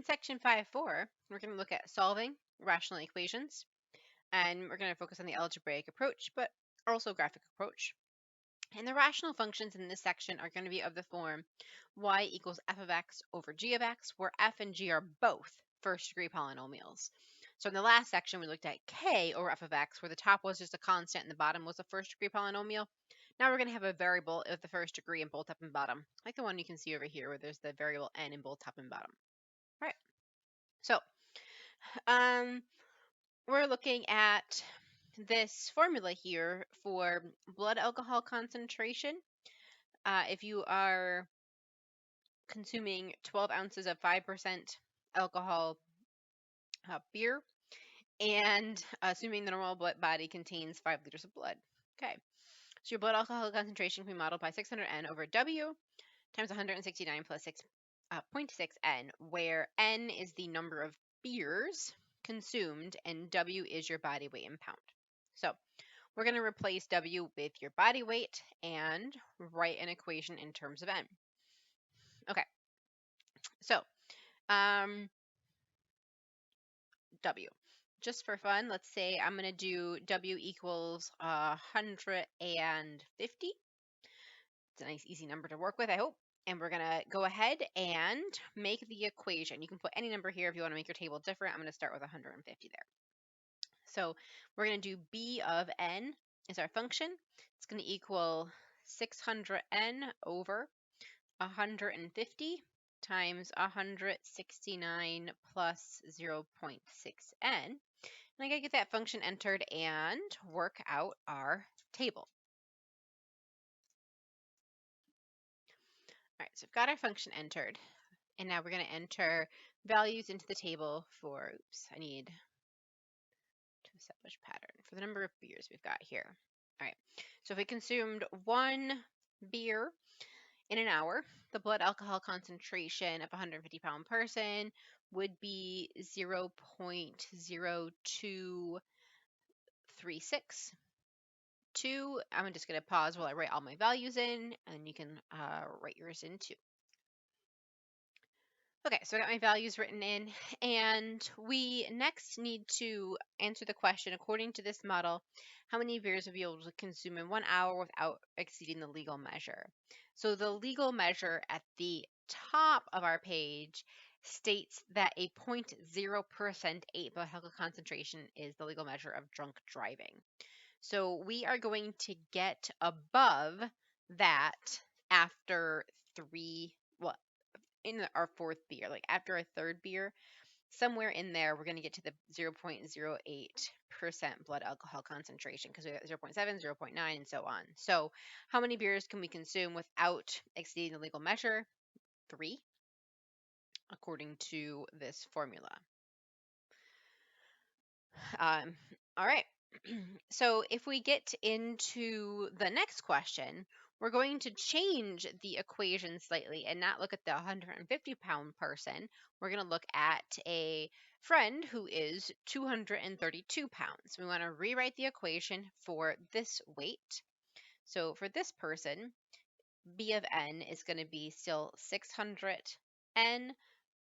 In section 5.4, we're going to look at solving rational equations, and we're going to focus on the algebraic approach, but also graphic approach. And the rational functions in this section are going to be of the form y equals f of x over g of x, where f and g are both first-degree polynomials. So in the last section, we looked at k over f of x, where the top was just a constant and the bottom was a first-degree polynomial. Now we're going to have a variable of the first degree in both top and bottom, like the one you can see over here, where there's the variable n in both top and bottom. All right. So we're looking at this formula here for blood alcohol concentration. If you are consuming 12 ounces of 5% alcohol beer, and assuming the normal body contains 5 liters of blood. Okay, so your blood alcohol concentration can be modeled by 600 N over W times 169 plus 6.6 N, where N is the number of beers consumed and W is your body weight in pound. So we're going to replace W with your body weight and write an equation in terms of N. Okay, so W. Just for fun, let's say I'm going to do W equals 150. It's a nice easy number to work with, I hope. And we're going to go ahead and make the equation. You can put any number here if you want to make your table different. I'm going to start with 150 there. So we're going to do B of n is our function. It's going to equal 600n over 150 times 169 plus 0.6n. And I gotta get that function entered and work out our table. All right, so we've got our function entered, and now we're going to enter values into the table for, I need to establish pattern for the number of beers we've got here. All right, so if we consumed 1 beer in an hour, the blood alcohol concentration of a 150-pound person would be 0.0236. I'm just going to pause while I write all my values in, and you can write yours in too. Okay, so I got my values written in, and we next need to answer the question, according to this model, how many beers would be able to consume in 1 hour without exceeding the legal measure? So the legal measure at the top of our page states that a 0.0% 8 blood alcohol concentration is the legal measure of drunk driving. So we are going to get above that after in our 4th beer, like after our 3rd beer, somewhere in there, we're going to get to the 0.08% blood alcohol concentration, because we got 0.7, 0.9, and so on. So how many beers can we consume without exceeding the legal measure? 3, according to this formula. All right. So if we get into the next question, we're going to change the equation slightly and not look at the 150-pound person. We're going to look at a friend who is 232 pounds. We want to rewrite the equation for this weight. So for this person, B of n is going to be still 600n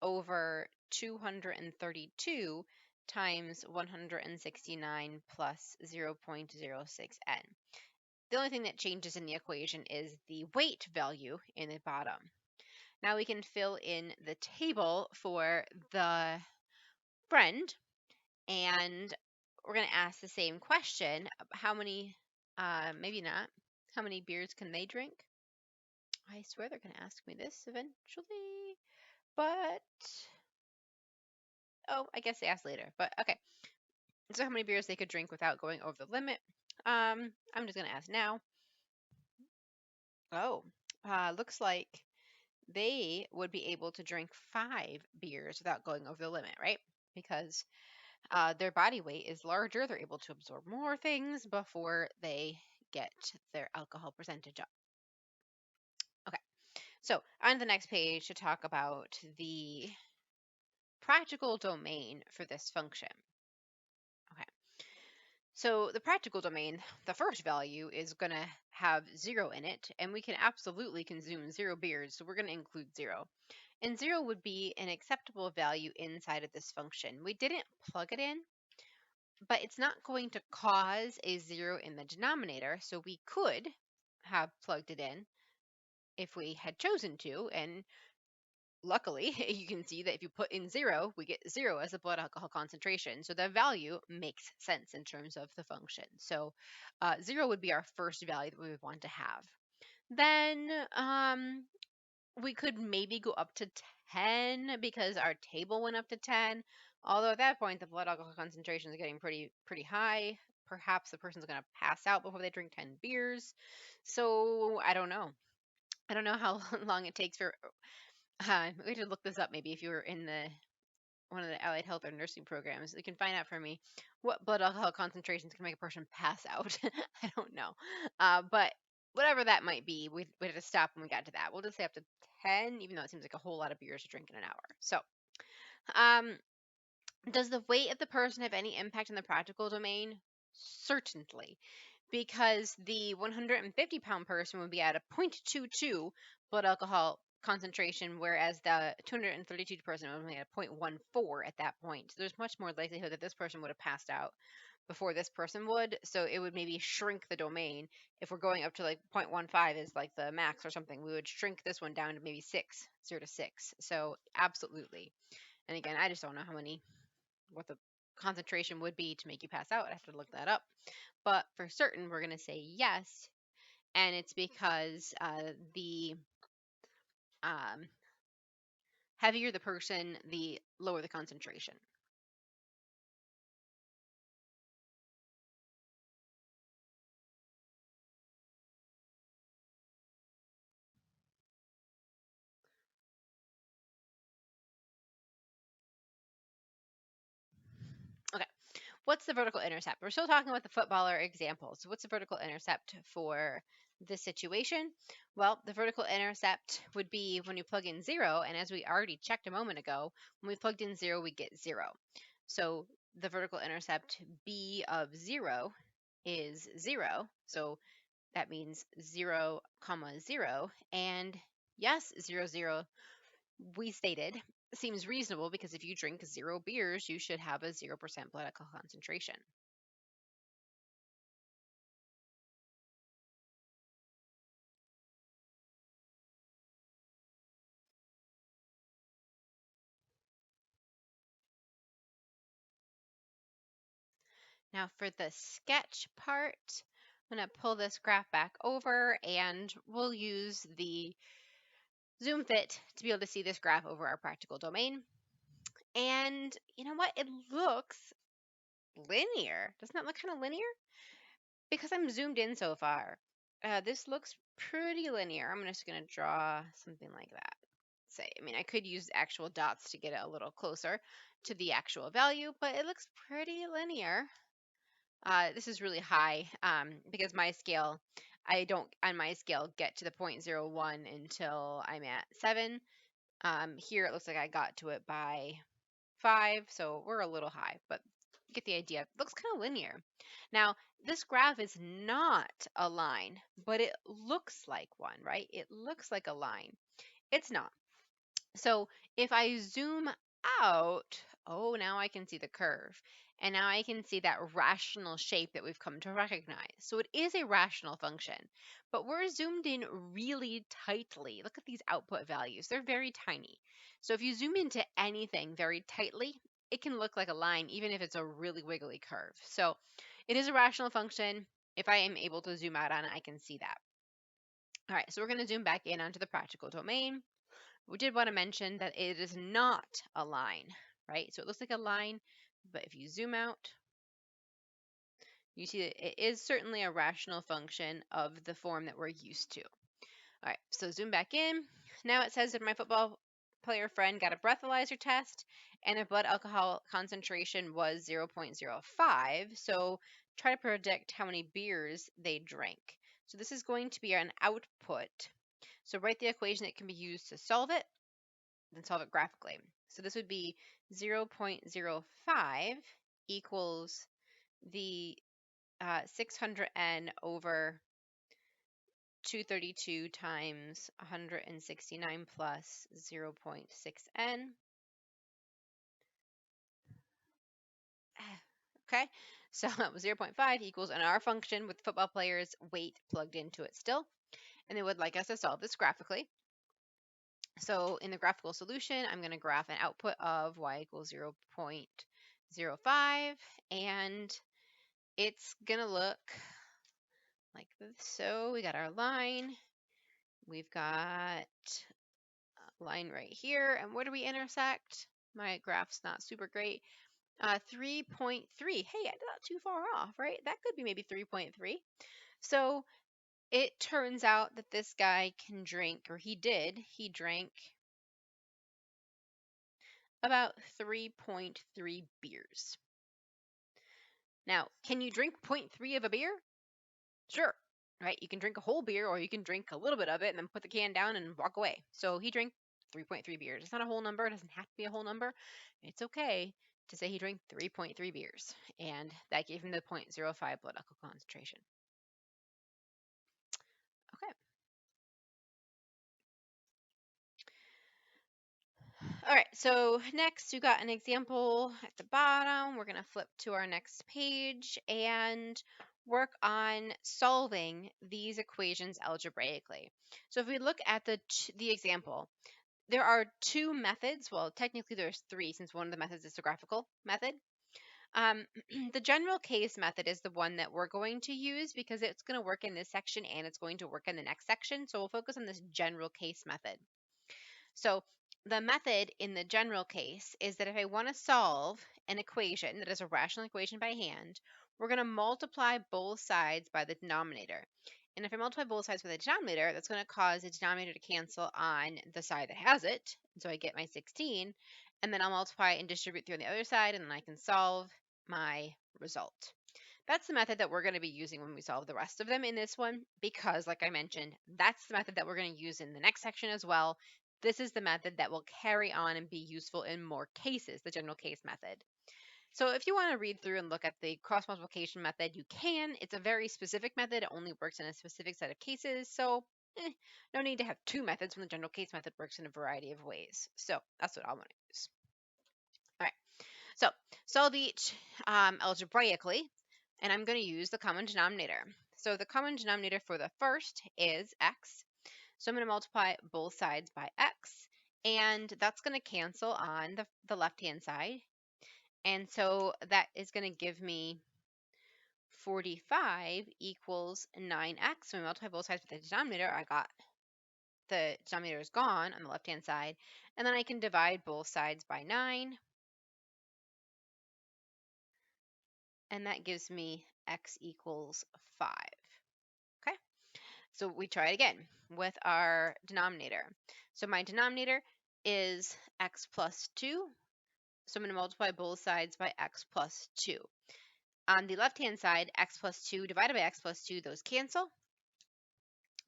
over 232 times 169 plus 0.06n. The only thing that changes in the equation is the weight value in the bottom. Now we can fill in the table for the friend, and we're going to ask the same question. How many, maybe not, how many beers can they drink? I swear they're going to ask me this eventually, but oh, I guess they asked later, but okay. So how many beers they could drink without going over the limit? I'm just going to ask now. Oh, looks like they would be able to drink 5 beers without going over the limit, right? Because their body weight is larger. They're able to absorb more things before they get their alcohol percentage up. Okay, so on the next page to talk about the practical domain for this function. Okay, so the practical domain, the first value is going to have 0 in it, and we can absolutely consume 0 beers, so we're going to include 0. And 0 would be an acceptable value inside of this function. We didn't plug it in, but it's not going to cause a 0 in the denominator, so we could have plugged it in if we had chosen to, and luckily, you can see that if you put in 0, we get 0 as the blood alcohol concentration. So the value makes sense in terms of the function. So 0 would be our first value that we would want to have. Then we could maybe go up to 10 because our table went up to 10. Although at that point, the blood alcohol concentration is getting pretty high. Perhaps the person's going to pass out before they drink 10 beers. So I don't know. I don't know how long it takes for we should look this up maybe if you were in the one of the allied health or nursing programs. You can find out for me what blood alcohol concentrations can make a person pass out. I don't know. But whatever that might be, we'd have to stop when we got to that. We'll just say up to 10, even though it seems like a whole lot of beers to drink in an hour. So, um, does the weight of the person have any impact in the practical domain? Certainly, because the 150-pound person would be at a 0.22 blood alcohol concentration, whereas the 232 person would be at a 0.14 at that point. So there's much more likelihood that this person would have passed out before this person would. So it would maybe shrink the domain. If we're going up to like 0.15 is like the max or something, we would shrink this one down to maybe 6, 0 to 6. So absolutely. And again, I just don't know what the concentration would be to make you pass out. I have to look that up. But for certain, we're going to say yes. And it's because the um, heavier the person, the lower the concentration. Okay. What's the vertical intercept? We're still talking about the footballer example. So what's the vertical intercept for this situation? Well, the vertical intercept would be when you plug in 0, and as we already checked a moment ago, when we plugged in 0, we get 0. So the vertical intercept B of 0 is 0. So that means 0, comma 0. And yes, 0, 0, we stated, seems reasonable because if you drink 0 beers, you should have a 0% blood alcohol concentration. Now for the sketch part, I'm going to pull this graph back over and we'll use the Zoom Fit to be able to see this graph over our practical domain. And you know what? It looks linear. Doesn't that look kind of linear? Because I'm zoomed in so far. This looks pretty linear. I'm just going to draw something like that. Say, I mean, I could use actual dots to get it a little closer to the actual value, but it looks pretty linear. This is really high because my scale, I don't, on my scale, get to the 0.01 until I'm at 7. Here it looks like I got to it by 5, so we're a little high, but you get the idea. It looks kind of linear. Now, this graph is not a line, but it looks like one, right? It looks like a line. It's not. So if I zoom out, oh, now I can see the curve. And now I can see that rational shape that we've come to recognize. So it is a rational function, but we're zoomed in really tightly. Look at these output values. They're very tiny. So if you zoom into anything very tightly, it can look like a line, even if it's a really wiggly curve. So it is a rational function. If I am able to zoom out on it, I can see that. All right, so we're going to zoom back in onto the practical domain. We did want to mention that it is not a line, right? So it looks like a line, but if you zoom out, you see that it is certainly a rational function of the form that we're used to. All right, so zoom back in. Now it says that my football player friend got a breathalyzer test and their blood alcohol concentration was 0.05. So try to predict how many beers they drank. So this is going to be an output. So write the equation that can be used to solve it, then solve it graphically. So this would be 0.05 equals the 600n over 232 times 169 plus 0.6n. Okay, so that was 0.5 equals, and our function with football players' weight plugged into it still. And they would like us to solve this graphically. So in the graphical solution, I'm going to graph an output of y equals 0.05, and it's going to look like this. So we got our line, we've got a line right here, and where do we intersect? My graph's not super great. 3.3. Hey, I'm not too far off, right? That could be maybe 3.3. So it turns out that this guy can drink, or he drank about 3.3 beers. Now, can you drink 0.3 of a beer? Sure, right? You can drink a whole beer, or you can drink a little bit of it and then put the can down and walk away. So he drank 3.3 beers. It's not a whole number. It doesn't have to be a whole number. It's okay to say he drank 3.3 beers, and that gave him the 0.05 blood alcohol concentration. Okay. All right, so next you got an example at the bottom. We're going to flip to our next page and work on solving these equations algebraically. So if we look at the example, there are two methods. Well, technically there's three, since one of the methods is the graphical method. The general case method is the one that we're going to use because it's going to work in this section and it's going to work in the next section. So we'll focus on this general case method. So the method in the general case is that if I want to solve an equation that is a rational equation by hand, we're going to multiply both sides by the denominator. And if I multiply both sides by the denominator, that's going to cause the denominator to cancel on the side that has it. And so I get my 16. And then I'll multiply and distribute through on the other side, and then I can solve my result. That's the method that we're going to be using when we solve the rest of them in this one, because like I mentioned, that's the method that we're going to use in the next section as well. This is the method that will carry on and be useful in more cases, the general case method. So if you want to read through and look at the cross multiplication method, you can. It's a very specific method. It only works in a specific set of cases. So no need to have two methods when the general case method works in a variety of ways. So that's what I want to use. All right. So solve each algebraically, and I'm going to use the common denominator. So the common denominator for the first is x. So I'm going to multiply both sides by x, and that's going to cancel on the left-hand side. And so that is going to give me 45 equals 9x. So we multiply both sides with the denominator. I got the denominator is gone on the left-hand side. And then I can divide both sides by 9. And that gives me x equals 5. Okay? So we try it again with our denominator. So my denominator is x plus 2. So I'm going to multiply both sides by x plus 2. On the left-hand side, x plus 2 divided by x plus 2, those cancel.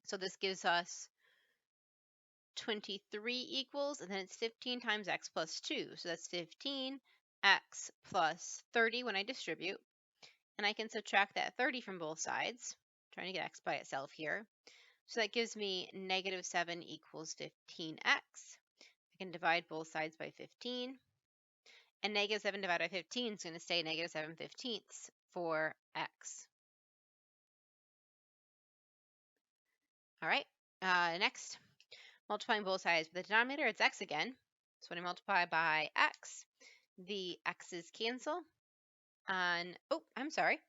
So this gives us 23 equals, and then it's 15 times x plus 2. So that's 15x plus 30 when I distribute. And I can subtract that 30 from both sides, trying to get x by itself here. So that gives me negative 7 equals 15x. I can divide both sides by 15. And negative 7 divided by 15 is going to stay negative 7/15 for x. All right, next, multiplying both sides with the denominator, it's x again. So when I multiply by x, the x's cancel. And, oh, I'm sorry,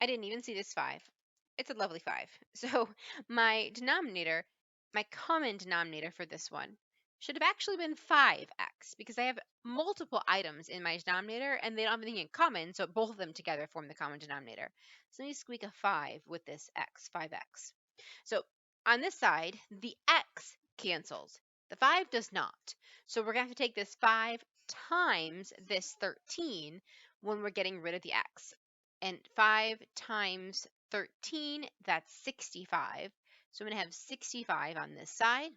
I didn't even see this 5. It's a lovely 5. So my denominator, my common denominator for this one, should have actually been 5x, because I have multiple items in my denominator and they don't have anything in common, so both of them together form the common denominator. So let me squeak a 5 with this x, 5x. So on this side, the x cancels. The 5 does not. So we're going to have to take this 5 times this 13 when we're getting rid of the x. And 5 times 13, that's 65. So I'm going to have 65 on this side.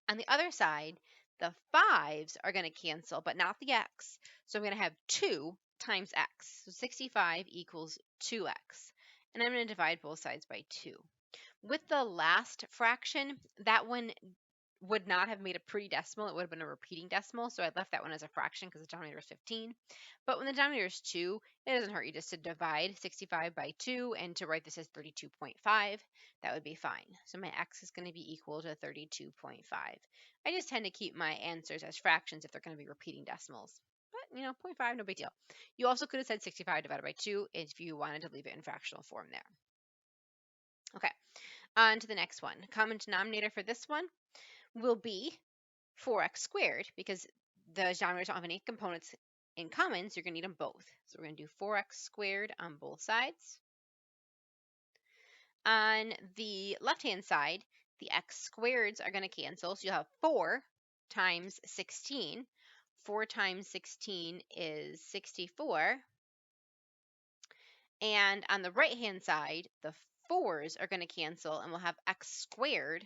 On the other side, the 5s are going to cancel, but not the x. So I'm going to have 2 times x. So 65 equals 2x. And I'm going to divide both sides by 2. With the last fraction, that one would not have made a pretty decimal. It would have been a repeating decimal. So I left that one as a fraction because the denominator is 15. But when the denominator is 2, it doesn't hurt you just to divide 65 by 2 and to write this as 32.5. That would be fine. So my x is going to be equal to 32.5. I just tend to keep my answers as fractions if they're going to be repeating decimals. But, 0.5, no big deal. You also could have said 65 divided by 2 if you wanted to leave it in fractional form there. Okay, on to the next one. Common denominator for this one will be 4x squared because the denominators don't have any components in common, so you're going to need them both. So we're going to do 4x squared on both sides. On the left-hand side, the x squareds are going to cancel, so you'll have 4 times 16. 4 times 16 is 64. And on the right-hand side, the 4's are going to cancel, and we'll have x squared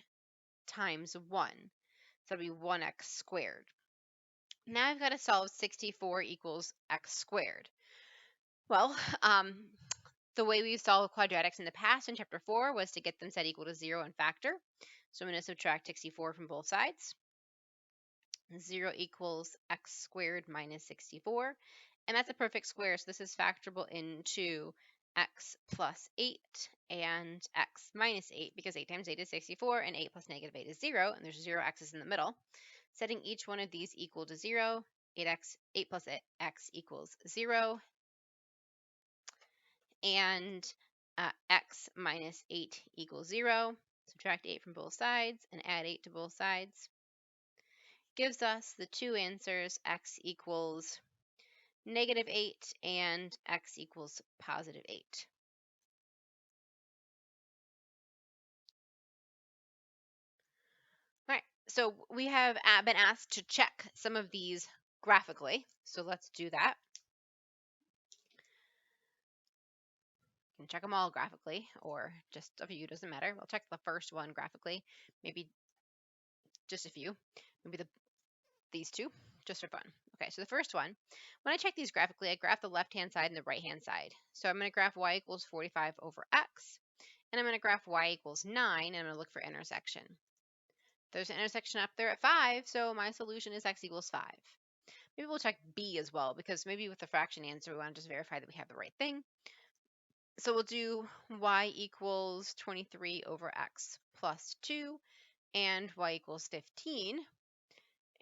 times 1. So it'll be 1x squared. Now I've got to solve 64 equals x squared. Well, the way we solved quadratics in the past in chapter 4 was to get them set equal to 0 and factor. So I'm going to subtract 64 from both sides. 0 equals x squared minus 64. And that's a perfect square, so this is factorable into x plus 8 and x minus 8, because 8 times 8 is 64, and 8 plus negative 8 is 0, and there's 0 x's in the middle. Setting each one of these equal to 0, 8 plus x equals 0, and x minus 8 equals 0. Subtract 8 from both sides and add 8 to both sides. Gives us the two answers, x equals negative 8 and x equals positive 8. All right, so we have been asked to check some of these graphically, so let's do that. You can check them all graphically, or just a few, doesn't matter. We'll check the first one graphically, maybe just a few, maybe these two, just for fun. Okay, so the first one, when I check these graphically, I graph the left-hand side and the right-hand side. So I'm going to graph y equals 45 over x, and I'm going to graph y equals 9, and I'm going to look for intersection. There's an intersection up there at 5, so my solution is x equals 5. Maybe we'll check b as well, because maybe with the fraction answer, we want to just verify that we have the right thing. So we'll do y equals 23 over x plus 2, and y equals 15.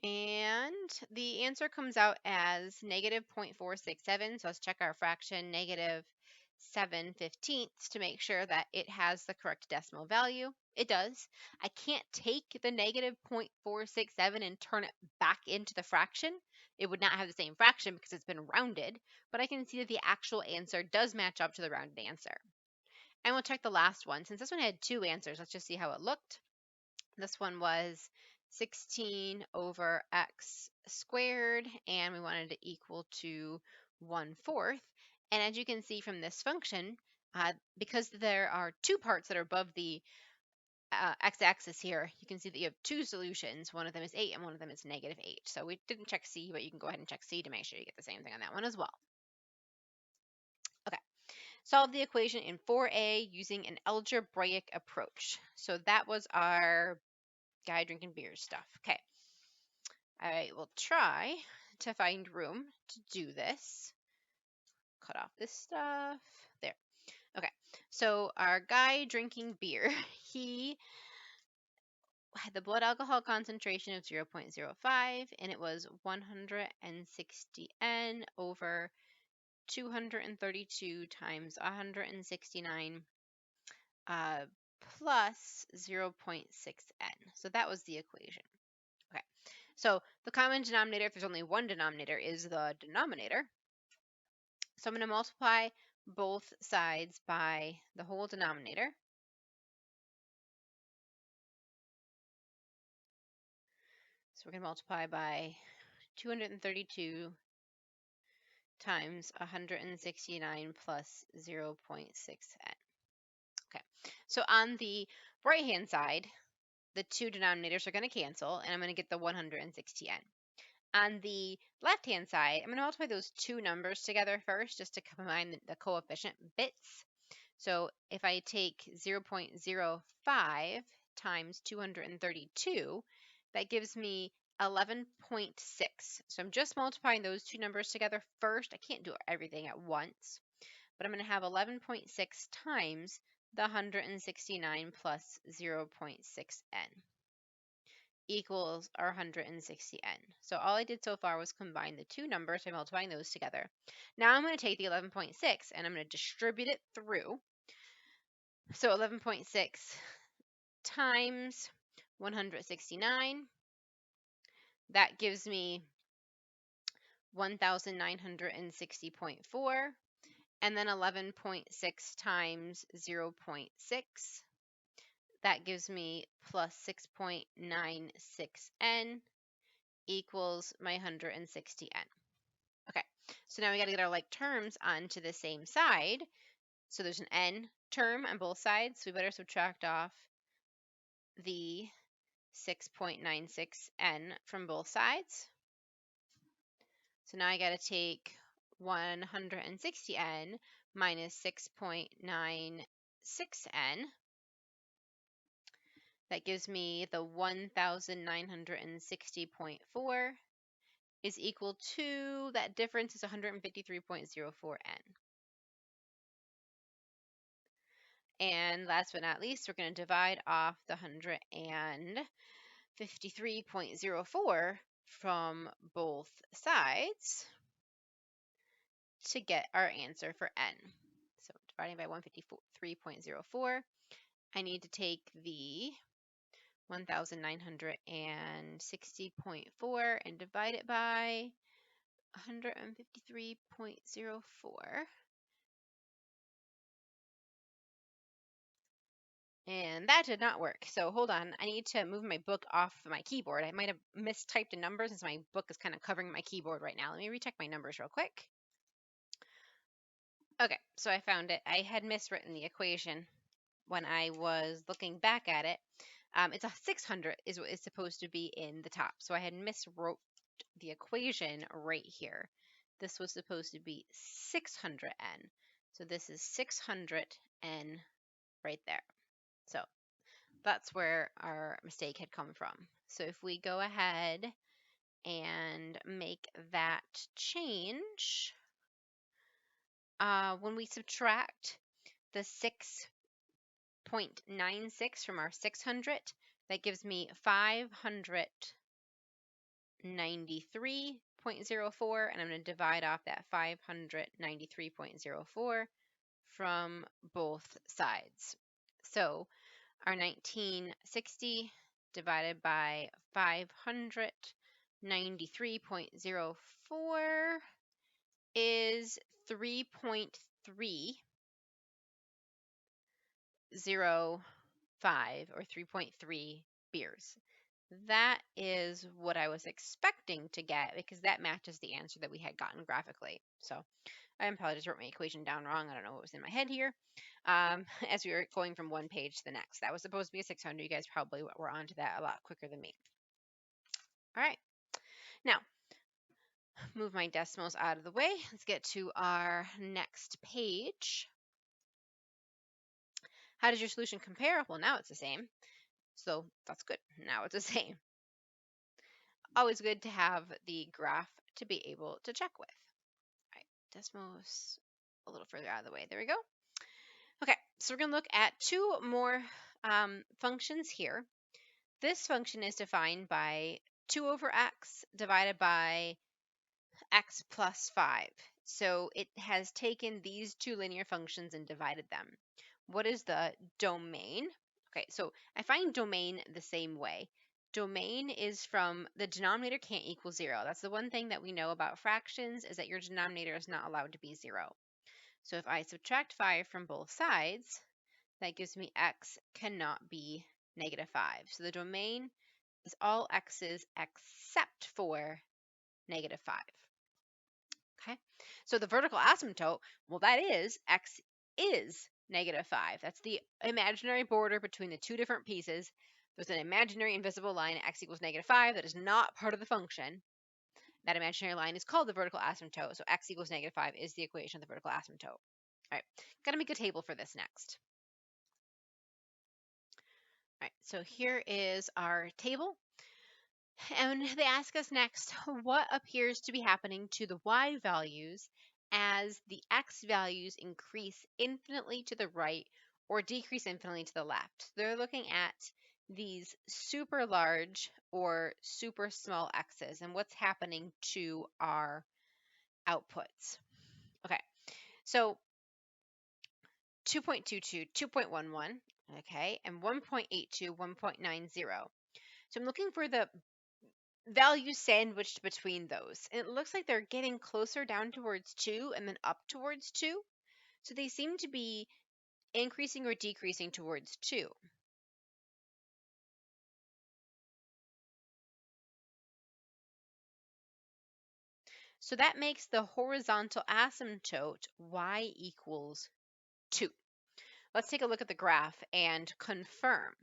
And the answer comes out as negative 0.467. So let's check our fraction, negative 7/15 to make sure that it has the correct decimal value. It does. I can't take the negative 0.467 and turn it back into the fraction. It would not have the same fraction because it's been rounded, but I can see that the actual answer does match up to the rounded answer. And we'll check the last one. Since this one had two answers, let's just see how it looked. This one was 16 over x squared, and we wanted it equal to 1/4. And as you can see from this function, because there are two parts that are above the x-axis here, you can see that you have two solutions. One of them is 8 and one of them is negative 8. So we didn't check C, but you can go ahead and check C to make sure you get the same thing on that one as well. Okay, solve the equation in 4a using an algebraic approach. So that was our guy drinking beer stuff. Okay, I will try to find room to do this. Cut off this stuff. There. Okay, so our guy drinking beer, he had the blood alcohol concentration of 0.05, and it was 160 N over 232 times 169 plus 0.6 N. So that was the equation. Okay, so the common denominator, if there's only one denominator, is the denominator. So I'm going to multiply both sides by the whole denominator. So we're going to multiply by 232 times 169 plus 0.6n. Okay, so on the right-hand side, the two denominators are going to cancel, and I'm going to get the 160n. On the left-hand side, I'm going to multiply those two numbers together first, just to combine the coefficient bits. So if I take 0.05 times 232, that gives me 11.6. So I'm just multiplying those two numbers together first. I can't do everything at once, but I'm going to have 11.6 times the 169 plus 0.6n equals our 160n. So all I did so far was combine the two numbers by multiplying those together. Now I'm going to take the 11.6 and I'm going to distribute it through. So 11.6 times 169, that gives me 1960.4, and then 11.6 times 0.6, that gives me plus 6.96n equals my 160n. Okay, so now we got to get our like terms onto the same side. So there's an n term on both sides, so we better subtract off the 6.96n from both sides. So now I got to take 160n minus 6.96n. That gives me the 1960.4 is equal to, that difference is 153.04n. And last but not least, we're going to divide off the 153.04 from both sides to get our answer for n. So dividing by 153.04, I need to take the 1960.4 and divide it by 153.04. And that did not work. So hold on, I need to move my book off my keyboard. I might have mistyped a number since my book is kind of covering my keyboard right now. Let me recheck my numbers real quick. Okay, so I found it. I had miswritten the equation when I was looking back at it. It's a 600 is what is supposed to be in the top. So I had miswrote the equation right here. This was supposed to be 600n. So this is 600n right there. So that's where our mistake had come from. So if we go ahead and make that change, when we subtract the 6.96 from our 600, that gives me 593.04, and I'm going to divide off that 593.04 from both sides. So our 1960 divided by 593.04 is 3.305 or 3.3 beers. That is what I was expecting to get because that matches the answer that we had gotten graphically. So I probably just wrote my equation down wrong. I don't know what was in my head here. As we were going from one page to the next. That was supposed to be a 600. You guys probably were onto that a lot quicker than me. All right. Now, move my decimals out of the way. Let's get to our next page. How does your solution compare? Well, now it's the same. So that's good. Now it's the same. Always good to have the graph to be able to check with. All right, decimals a little further out of the way. There we go. Okay, so we're going to look at two more functions here. This function is defined by 2 over x divided by x plus 5. So it has taken these two linear functions and divided them. What is the domain? Okay, so I find domain the same way. Domain is from the denominator can't equal 0. That's the one thing that we know about fractions is that your denominator is not allowed to be 0. So if I subtract 5 from both sides, that gives me x cannot be negative 5. So the domain is all x's except for negative 5. Okay, so the vertical asymptote, well, that is x is negative 5. That's the imaginary border between the two different pieces. There's an imaginary invisible line at x equals negative 5 that is not part of the function. That imaginary line is called the vertical asymptote. So x equals negative 5 is the equation of the vertical asymptote. All right, got to make a table for this next. All right, so here is our table. And they ask us next, what appears to be happening to the y values as the x values increase infinitely to the right or decrease infinitely to the left? So they're looking at these super large or super small x's and what's happening to our outputs. Okay, so 2.22, 2.11, okay, and 1.82, 1.90. So I'm looking for the values sandwiched between those. And it looks like they're getting closer down towards 2 and then up towards 2. So they seem to be increasing or decreasing towards 2. So that makes the horizontal asymptote y equals 2. Let's take a look at the graph and confirm.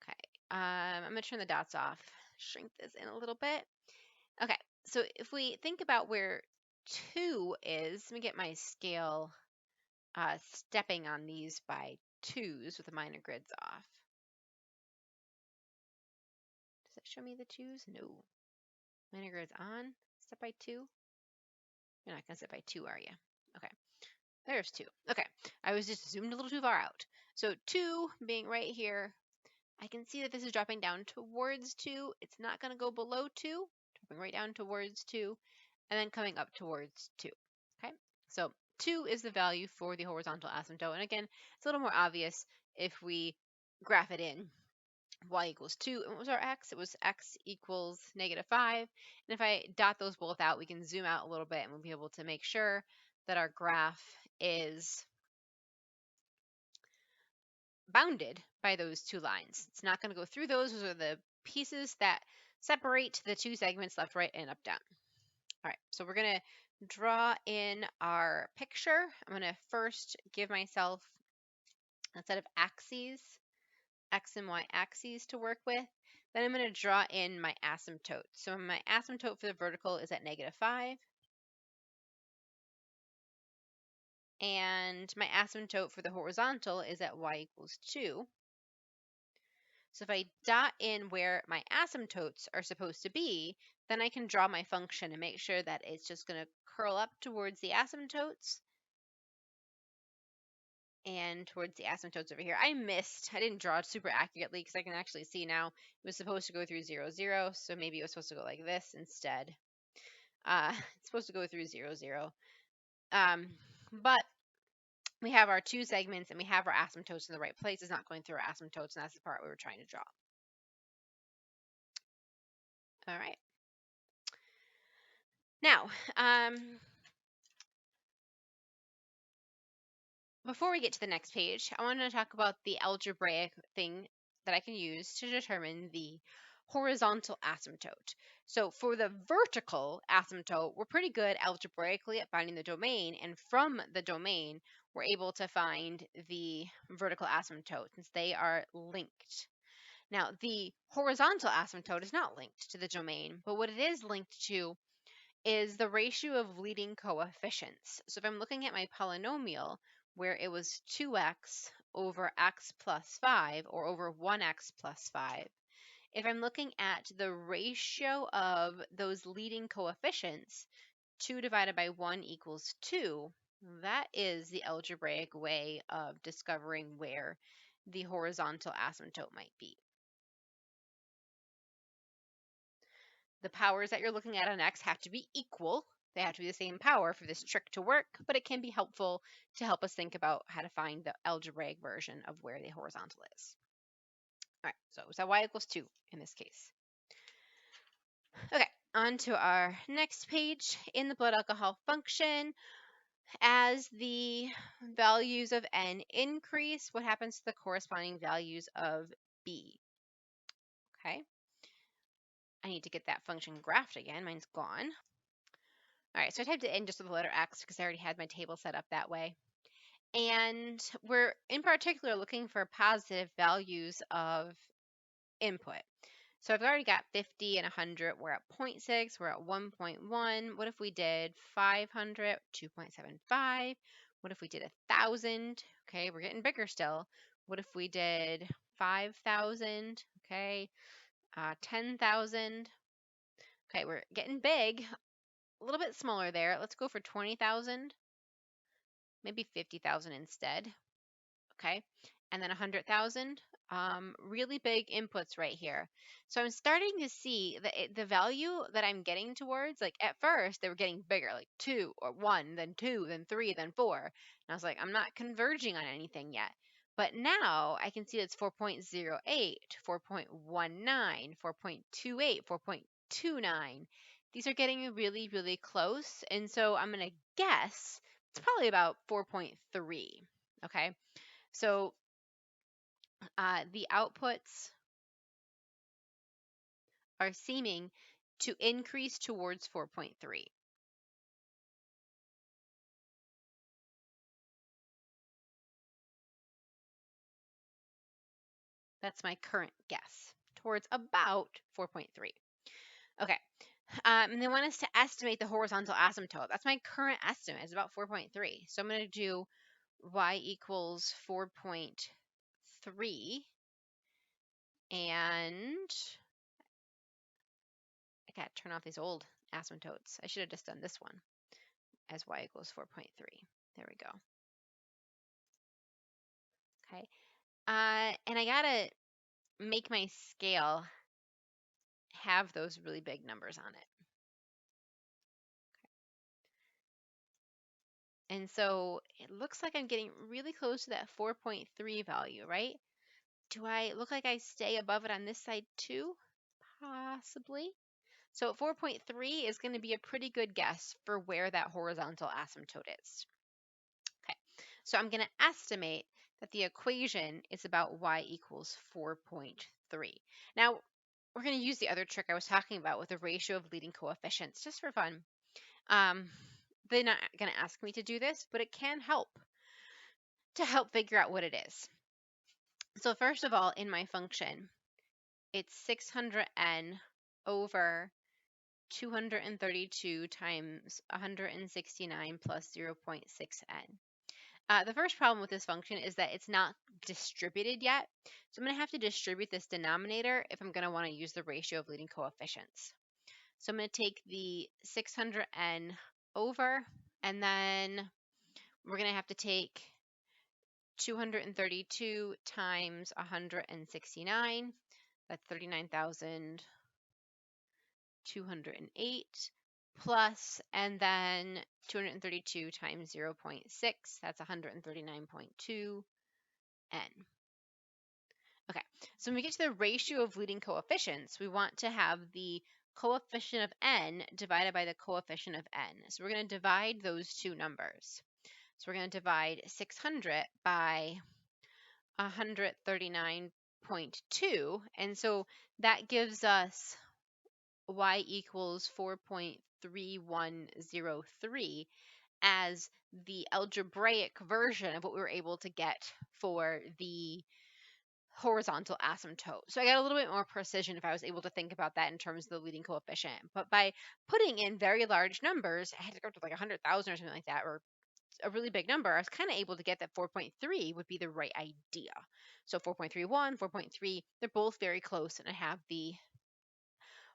Okay, I'm going to turn the dots off, shrink this in a little bit. Okay, so if we think about where 2 is, let me get my scale stepping on these by 2s with the minor grids off. Does it show me the 2s? No. Minor grids on, step by 2. You're not going to step by 2, are you? Okay, there's 2. Okay, I was just zoomed a little too far out. So 2 being right here, I can see that this is dropping down towards 2. It's not going to go below 2, dropping right down towards 2, and then coming up towards 2. Okay, so 2 is the value for the horizontal asymptote. And again, it's a little more obvious if we graph it in. Y equals 2. And what was our x? It was x equals -5. And if I dot those both out, we can zoom out a little bit and we'll be able to make sure that our graph is bounded by those two lines. It's not going to go through those. Those are the pieces that separate the two segments left, right, and up, down. All right, so we're going to draw in our picture. I'm going to first give myself a set of axes, x and y axes to work with. Then I'm going to draw in my asymptote. So my asymptote for the vertical is at -5. And my asymptote for the horizontal is at y equals 2. So if I dot in where my asymptotes are supposed to be, then I can draw my function and make sure that it's just going to curl up towards the asymptotes and towards the asymptotes over here. I didn't draw it super accurately because I can actually see now it was supposed to go through 0, 0. So maybe it was supposed to go like this instead. It's supposed to go through 0, 0. But we have our two segments and we have our asymptotes in the right place. It's not going through our asymptotes, and that's the part we were trying to draw. All right. Now, before we get to the next page, I want to talk about the algebraic thing that I can use to determine the horizontal asymptote. So for the vertical asymptote, we're pretty good algebraically at finding the domain, and from the domain, we're able to find the vertical asymptote since they are linked. Now, the horizontal asymptote is not linked to the domain, but what it is linked to is the ratio of leading coefficients. So if I'm looking at my polynomial where it was 2x over x plus 5 or over 1x plus 5, if I'm looking at the ratio of those leading coefficients, 2 divided by 1 equals 2, that is the algebraic way of discovering where the horizontal asymptote might be. The powers that you're looking at on x have to be equal. They have to be the same power for this trick to work, but it can be helpful to help us think about how to find the algebraic version of where the horizontal is. All right, so it's at y equals 2 in this case. Okay, on to our next page. In the blood alcohol function, as the values of n increase, what happens to the corresponding values of b? Okay, I need to get that function graphed again. Mine's gone. All right, so I typed it in just with the letter X because I already had my table set up that way. And we're in particular looking for positive values of input. So I've already got 50 and 100. We're at 0.6. We're at 1.1. What if we did 500? 2.75. What if we did 1,000? Okay, we're getting bigger still. What if we did 5,000? Okay, 10,000. Okay, we're getting big. A little bit smaller there. Let's go for 20,000. Maybe 50,000 instead. Okay, and then 100,000. Really big inputs right here. So I'm starting to see the value that I'm getting towards, like at first they were getting bigger, like 2 or 1, then 2, then 3, then 4. And I was like, I'm not converging on anything yet. But now I can see it's 4.08, 4.19, 4.28, 4.29. These are getting really, really close. And so I'm going to guess it's probably about 4.3. Okay. So the outputs are seeming to increase towards 4.3. That's my current guess, towards about 4.3. Okay. And they want us to estimate the horizontal asymptote. That's my current estimate, is about 4.3. So I'm going to do y equals 4.3. And I got to turn off these old asymptotes. I should have just done this one as y equals 4.3. There we go. Okay. And I got to make my scale have those really big numbers on it. And so it looks like I'm getting really close to that 4.3 value, right? Do I look like I stay above it on this side too? Possibly. So 4.3 is going to be a pretty good guess for where that horizontal asymptote is. Okay, so I'm going to estimate that the equation is about y equals 4.3. Now, we're going to use the other trick I was talking about with the ratio of leading coefficients just for fun. They're not going to ask me to do this, but it can help to help figure out what it is. So first of all, in my function, it's 600n over 232 times 169 plus 0.6n. The first problem with this function is that it's not distributed yet. So I'm going to have to distribute this denominator if I'm going to want to use the ratio of leading coefficients. So I'm going to take the 600n over, and then we're going to have to take 232 times 169. That's 39,208 plus, and then 232 times 0.6. That's 139.2 n. Okay, so when we get to the ratio of leading coefficients, we want to have the coefficient of n divided by the coefficient of n. So we're going to divide those two numbers. So we're going to divide 600 by 139.2, and so that gives us y equals 4.3103 as the algebraic version of what we were able to get for the horizontal asymptote. So I got a little bit more precision if I was able to think about that in terms of the leading coefficient. But by putting in very large numbers, I had to go to like 100,000 or something like that, or a really big number, I was kind of able to get that 4.3 would be the right idea. So 4.31, 4.3, they're both very close, and I have the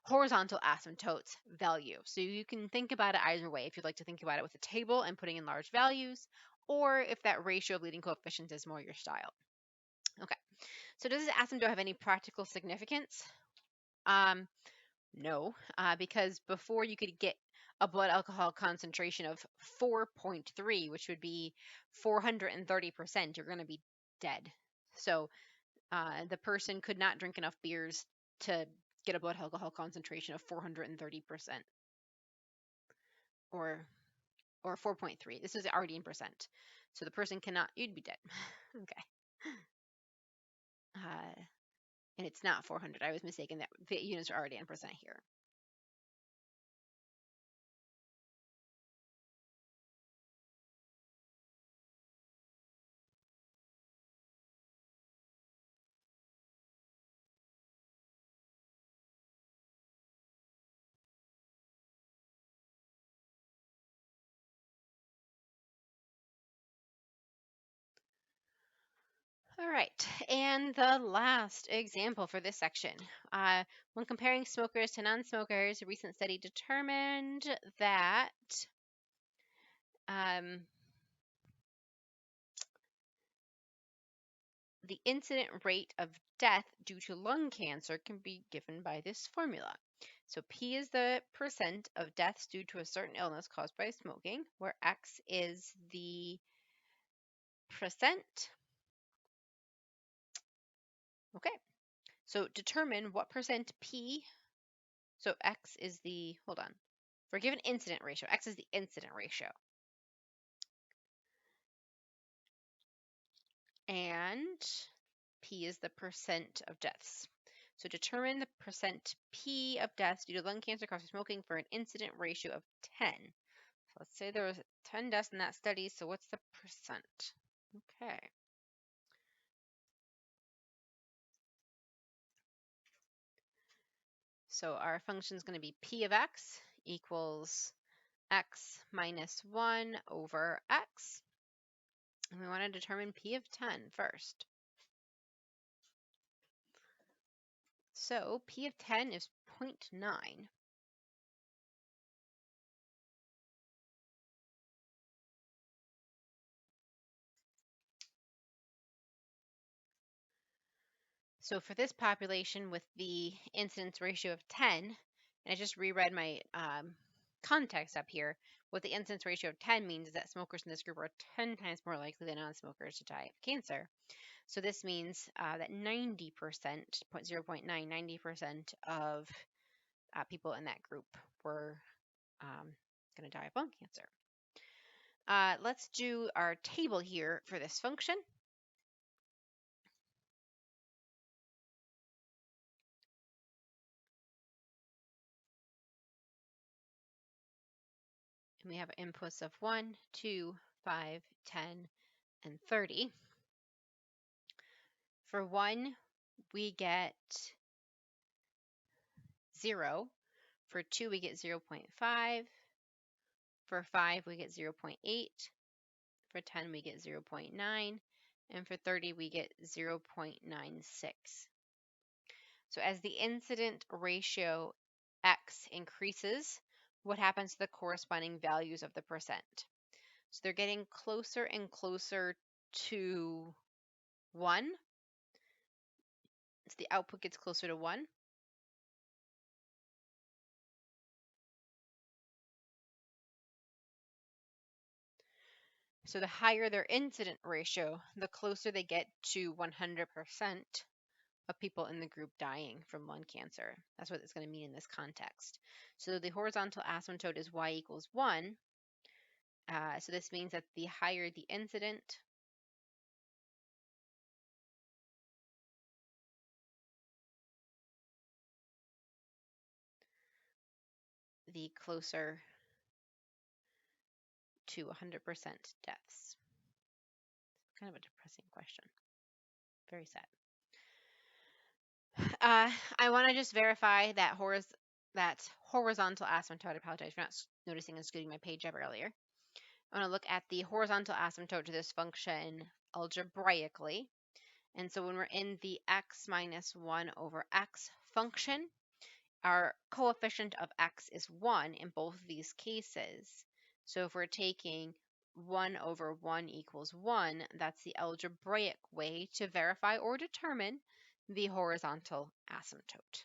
horizontal asymptotes value. So you can think about it either way, if you'd like to think about it with a table and putting in large values, or if that ratio of leading coefficients is more your style. Okay, so does this asymptote have any practical significance? No, because before you could get a blood alcohol concentration of 4.3, which would be 430%, you're going to be dead. So the person could not drink enough beers to get a blood alcohol concentration of 430%, or 4.3. This is already in percent. So the person cannot, you'd be dead. Okay. And it's not 400. I was mistaken, that the units are already in percent here. All right, and the last example for this section. When comparing smokers to non-smokers, a recent study determined that um, the incident rate of death due to lung cancer can be given by this formula. So P is the percent of deaths due to a certain illness caused by smoking, where X is the percent. Okay, so determine what percent P, so X is the, hold on, for a given incident ratio, X is the incident ratio. And P is the percent of deaths. So determine the percent P of deaths due to lung cancer caused by smoking for an incident ratio of 10. So let's say there was 10 deaths in that study, so what's the percent? Okay. So our function is going to be P of X equals X minus 1 over X. And we want to determine P of 10 first. So P of 10 is 0.9. So for this population with the incidence ratio of 10, and I just reread my context up here, what the incidence ratio of 10 means is that smokers in this group are 10 times more likely than non-smokers to die of cancer. So this means that 90%, 0.9, 90% of people in that group were going to die of lung cancer. Let's do our table here for this function. And we have inputs of 1, 2, 5, 10, and 30. For 1, we get 0. For 2, we get 0.5. For 5, we get 0.8. For 10, we get 0.9. And for 30, we get 0.96. So as the incident ratio X increases, what happens to the corresponding values of the percent? So they're getting closer and closer to 1. So the output gets closer to 1. So the higher their incident ratio, the closer they get to 100% of people in the group dying from lung cancer. That's what it's going to mean in this context. So the horizontal asymptote is y equals 1. So this means that the higher the incident, the closer to 100% deaths. Kind of a depressing question. Very sad. I want to just verify that horizontal asymptote. I apologize for not noticing and scooting my page up earlier. I want to look at the horizontal asymptote to this function algebraically. And so when we're in the x minus 1 over x function, our coefficient of x is 1 in both of these cases. So if we're taking 1 over 1 equals 1, that's the algebraic way to verify or determine the horizontal asymptote.